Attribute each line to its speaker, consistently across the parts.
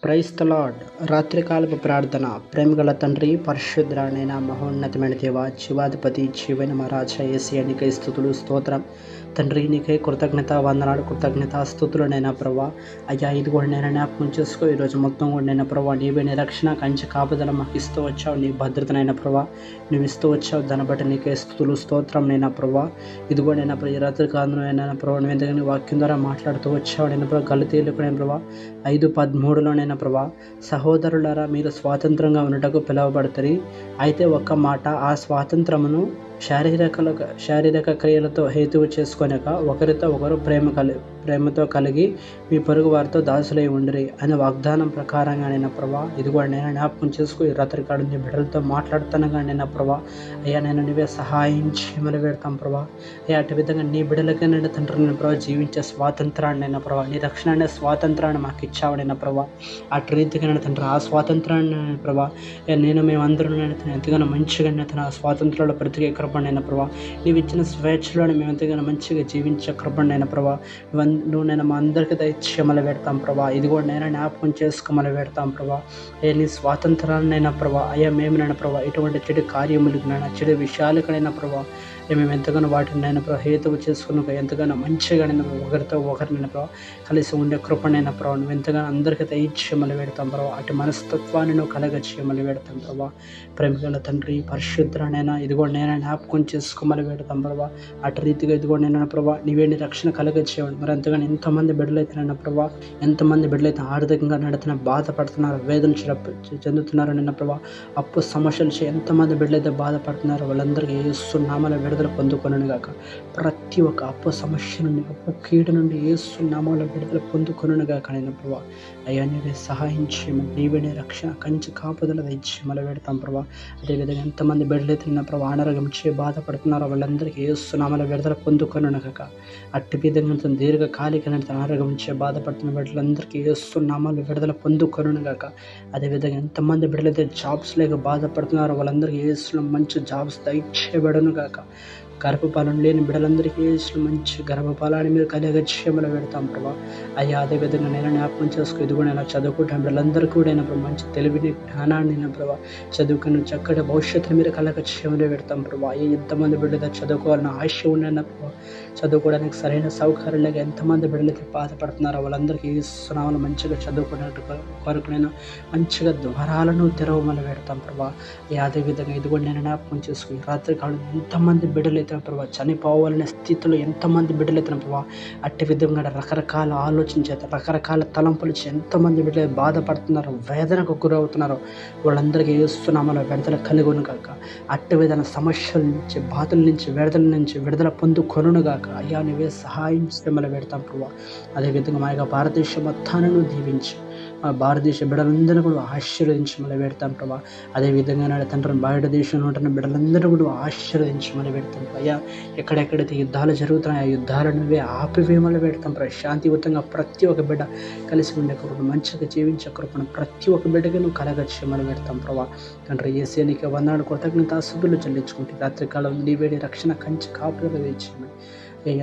Speaker 1: Praise the lord. రాత్రికాలపు ప్రార్థన. ప్రేమగల తండ్రి, పరిశుద్ధుడైన మహోన్నతమైన దేవ, జీవాధిపతి, జీవైన మా రాజా యేసయ్య, నీకే స్తుతులు స్తోత్రం. తండ్రి, నీకే కృతజ్ఞత వందనాలు, కృతజ్ఞత స్తుతులనైనా ప్రభా. అయ్యా, ఇది కూడా నేను జ్ఞాపకం చేసుకో. ఈరోజు మొత్తం కూడా నేను ప్రభా, నీవే నిరక్షణ కంచె కాపుదల మాకు ఇస్తూ వచ్చావు. నీ భద్రతనైనా ప్రభా నువ్వు ఇస్తూ వచ్చావు. దాన్ని బట్టి నీకే స్తుతులు స్తోత్రం నైనా ప్రభా. ఇదిగో నేను ఈ రాత్రి కాలంలో ప్రభా, నువ్వు ఎందుకని వాక్యం ద్వారా మాట్లాడుతూ వచ్చావు నేను ప్రభా. గలతీయులకు నేను ప్రభా 5:13 ప్రభా, సహోదరులారా, మీరు స్వాతంత్రంగా ఉన్నటకు పిలువబడతారు. అయితే ఒక్క మాట, ఆ స్వాతంత్రమును శారీరక క్రియలతో హేతువు చేసుకొనక ఒకరితో ఒకరు ప్రేమతో కలిగి మీ పొరుగు వారితో దాసులై ఉండిరి అనే వాగ్దానం ప్రకారంగా నేను ప్రభా, ఇది కూడా నేను జ్ఞాపకం చేసుకో. ఈ రాత్రికాడు నీ బిడ్డలతో మాట్లాడుతానుగా నేను ప్రభా. అయ్యా, నేను నువ్వే సహాయం చేయమని పెడతాం ప్రభా. అయ్యా, అటు విధంగా నీ బిడ్డలకే నేను తండ్రి నేను ప్రభా జీవించే స్వాతంత్రాన్ని నేను ప్రభా, నీ రక్షణ అనే స్వాతంత్రాన్ని మాకు ఇచ్చావు నేను ప్రభా. అటు రీతిగా నేను తండ్రి ఆ స్వాతంత్రాన్ని నేను ప్రభా, మేమందరూ నేను ఎంతగానో మంచిగా నేను ఆ స్వాతంత్రంలో బ్రతికే కృపణైన ప్రభా, నీవు ఇచ్చిన స్వేచ్ఛలోని మేము ఎంతగానో మంచిగా జీవించే కృపణైన ప్రభా. నువ్వు నేను మా అందరికీ దయచేయమని పెడతాం ప్రభా. ఇది కూడా నేను జ్ఞాపకం చేసుకోమని పెడతాం ప్రభా. నీ స్వాతంత్రాన్నైనా ప్రభా, అయ్యా మేమునైనా ప్రభా ఇటువంటి చెడు కార్యములకు నైనా చెడు విషయాలకైనా ప్రభా మేము ఎంతగానో వాటిని నేను ప్రభా హేతువు చేసుకున్నాక ఎంతగానో మంచిగా నేను ఒకరితో ఒకరినైనా ప్రభా కలిసి ఉండే కృపణైనా ప్రభా, నువ్వు ఎంతగానో అందరికీ దయచేయమని పెడతాం ప్రభా. అటు మనస్తత్వాన్ని నువ్వు కలగచేయమని పెడతాం ప్రభా. ప్రేమికుల తండ్రి, పరిశుద్ధుడనైనా ఇదిగో నేను జ్ఞాపకం చేసుకోమని పెడతాం ప్రభా. అటు రీతిగా ఇదిగో నేను ప్రభా నీవేంటి రక్షణ కలగచేయండి. మరి ఎంతగానో ఎంతమంది బిడ్డలైతేనైనా ప్రభా, ఎంతమంది బిడ్డలైతే ఆర్థికంగా నడుతున్న బాధపడుతున్నారు, వేదన చెందుతున్నారు నిన్న ప్రభా, అప్పు సమస్యలు ఎంతమంది బిడ్డలైతే బాధపడుతున్నారు వాళ్ళందరికీ యేసు నామములో విడుదల పొందుకొనును గాక. ప్రతి ఒక్క అప్పు సమస్య నుండి, అప్పు కీడు నుండి యేసు నామములో విడుదల పొందుకొనును గాక నేను ప్రభా. అయ్యా, నీవే సహాయం చేయమని, నీవే రక్షణ కంచి కాపుదల దయచేయమని పెడతాం ప్రభా. అదేవిధంగా ఎంతమంది బిడ్డలైతే నిన్న ప్రభా అనారోగ్యం చే బాధపడుతున్నారో వాళ్ళందరికీ యేసు నామములో విడుదల పొందుకొనును గాక. అట్టి విధంగా దీర్ఘకాలిక అనారోగ్యం చే బాధపడుతున్న బిడ్డలందరికీ యేసు నామములో విడుదల పొందుకొనును గాక. అదేవిధంగా ఎంతమంది బిడ్డలైతే జాబ్స్ లేక బాధపడుతున్నారో వాళ్ళందరికీ యేసులో మంచి జాబ్స్ దయచేయబడును గాక. గర్భఫలం లేని బిడ్డలందరికీ యేసులో మంచి గర్భఫలాన్ని మీరు కలిగచేయమని పెడతాం ప్రభా. అయ్యా, అదేవిధంగా నేను జ్ఞాపకం చేసుకో. ఇది కూడా ఇలా చదువుకుంటాం బిడ్డలందరికీ కూడా అయినా ప్రభా మంచి తెలివిని జ్ఞానాన్ని అయినా ప్రభా చదువుకుని చక్కటి భవిష్యత్తుని మీరు కలిగచేయమని పెడతాం ప్రభా. ఎంతమంది బిడ్డలు చదువుకోవాలని ఆశ ఉన్నాయన్న ప్రభా, చదువుకోవడానికి సరైన సౌకర్యం లేక ఎంతమంది బిడ్డలైతే బాధపడుతున్నారో వాళ్ళందరికీ యేసునామములో మంచిగా చదువుకునేట్టు కొరకు నేను మంచిగా ద్వారాలను తెరవమని పెడతాం ప్రభా. అదేవిధంగా ఇది కూడా నేను జ్ఞాపకం చేసుకుని రాత్రికాలం ఎంతమంది బిడ్డలైతే ప్రభా చనిపోవాలనే స్థితిలో ఎంతమంది బిడ్డలైతే ప్రభా, అట్టి విధంగా రకరకాల ఆలోచన చేత రకరకాల తలంపులు ఎంతమంది బిడ్డలు బాధపడుతున్నారో, వేదనకు గురవుతున్నారో వాళ్ళందరికీ యేసునామములో విడుదల కలుగును గాక. అట్టి విధంగా సమస్యల నుంచి, బాధల నుంచి, విడుదల పొందుకొనును గాక. అయ్యా, నువ్వే సహాయం చేయమని పెడతాం ప్రభా. అదేవిధంగా మా యొక్క భారతదేశం మొత్తాన్ని దీవించి మా భారతదేశ బిడ్డలందరూ కూడా ఆశీర్వదించమని పెడతాం ప్రభా. అదేవిధంగా నా తండ్రి బయట దేశంలో ఉంటున్న బిడ్డలందరూ కూడా ఆశీర్వదించమని పెడతాం. అయ్యా, ఎక్కడెక్కడైతే యుద్ధాలు జరుగుతున్నాయో ఆ యుద్ధాలను నువ్వే ఆపివేయమని పెడతాం ప్రభా. శాంతియుతంగా ప్రతి ఒక్క బిడ్డ కలిసి ఉండే కృపను, మంచిగా జీవించే కృపను ప్రతి ఒక్క బిడ్డకి నువ్వు కలగచేయమని పెడతాం ప్రభా. తండ్రి యేసయ్య, నీకే వందనాలు, కృతజ్ఞతాస్తుతులు చెల్లించుకుంటే రాత్రికాలం నీవేడి రక్షణ కంచి కాపుదల తెచ్చేయమని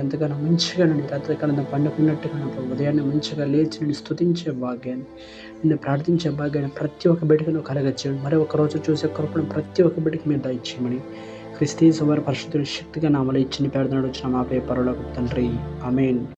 Speaker 1: ఎంతగానో మంచిగా నేను రాత్రికాలంలో పండుకున్నట్టుగా ఉదయాన్నే మంచిగా లేచి నేను స్తుతించే భాగ్యాన్ని, నిన్ను ప్రార్థించే భాగ్యాన్ని ప్రతి ఒక్క బిడ్డకి నువ్వు కలగచేయండి. మరి ఒక రోజు చూసే కృపను ప్రతి ఒక్క బిడ్డకి మీరు దయచేయమని క్రీస్తు యేసు వారి పరిశుద్ధుడి శక్తిగా నామములో ఇచ్చిన ప్రార్థన వచ్చిన మా ప్రియ పరలోకపు తండ్రి, ఆమేన్.